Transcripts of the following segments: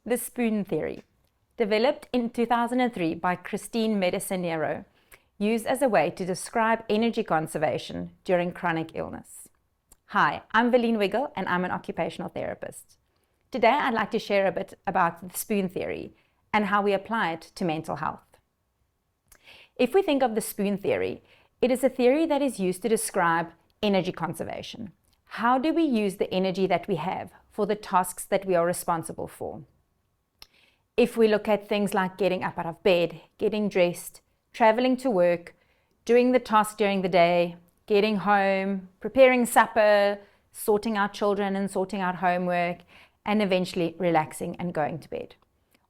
The spoon theory, developed in 2003 by Christine Medicinero, used as a way to describe energy conservation during chronic illness. Hi, I'm Valine Wiggle and I'm an occupational therapist. Today I'd like to share a bit about the spoon theory and how we apply it to mental health. If we think of the spoon theory, it is a theory that is used to describe energy conservation. How do we use the energy that we have for the tasks that we are responsible for? If we look at things like getting up out of bed, getting dressed, traveling to work, doing the task during the day, getting home, preparing supper, sorting out children and sorting out homework, and eventually relaxing and going to bed.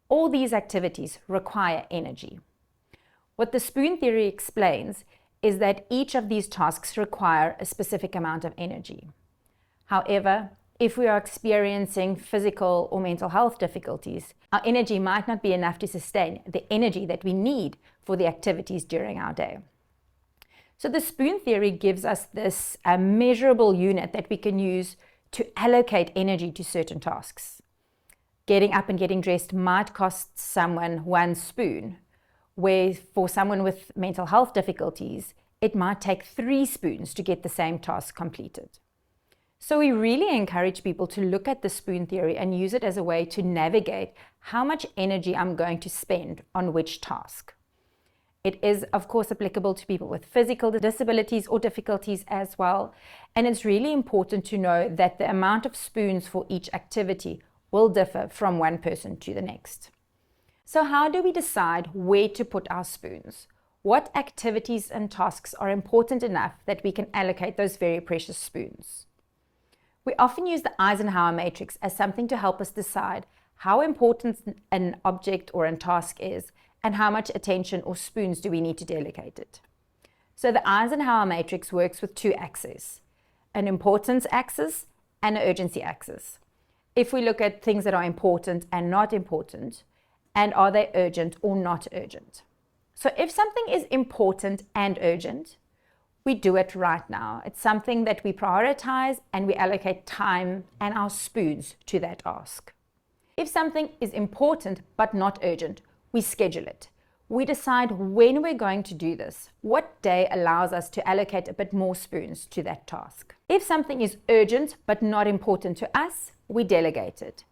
All these activities require energy. What the spoon theory explains is that each of these tasks require a specific amount of energy. However, if we are experiencing physical or mental health difficulties, our energy might not be enough to sustain the energy that we need for the activities during our day. So the spoon theory gives us this measurable unit that we can use to allocate energy to certain tasks. Getting up and getting dressed might cost someone 1 spoon, where for someone with mental health difficulties, it might take 3 spoons to get the same task completed. So we really encourage people to look at the spoon theory and use it as a way to navigate how much energy I'm going to spend on which task. It is, of course, applicable to people with physical disabilities or difficulties as well. And it's really important to know that the amount of spoons for each activity will differ from one person to the next. So how do we decide where to put our spoons? What activities and tasks are important enough that we can allocate those very precious spoons? We often use the Eisenhower matrix as something to help us decide how important an object or a task is and how much attention or spoons do we need to delegate it. So the Eisenhower matrix works with 2 axes, an importance axis and an urgency axis. If we look at things that are important and not important, and are they urgent or not urgent? So if something is important and urgent, we do it right now. It's something that we prioritize and we allocate time and our spoons to that task. If something is important but not urgent, we schedule it. We decide when we're going to do this, what day allows us to allocate a bit more spoons to that task. If something is urgent but not important to us, we delegate it.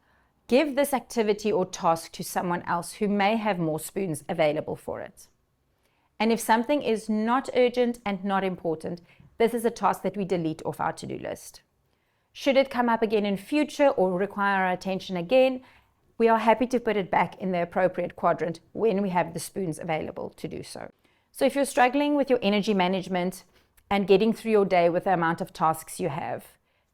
Give this activity or task to someone else who may have more spoons available for it. And if something is not urgent and not important, this is a task that we delete off our to-do list. Should it come up again in future or require our attention again, we are happy to put it back in the appropriate quadrant when we have the spoons available to do so. So if you're struggling with your energy management and getting through your day with the amount of tasks you have,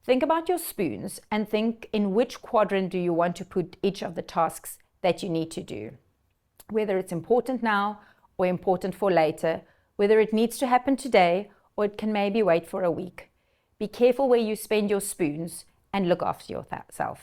think about your spoons and think in which quadrant do you want to put each of the tasks that you need to do. Whether it's important now or important for later, whether it needs to happen today or it can maybe wait for a week. Be careful where you spend your spoons and look after yourself.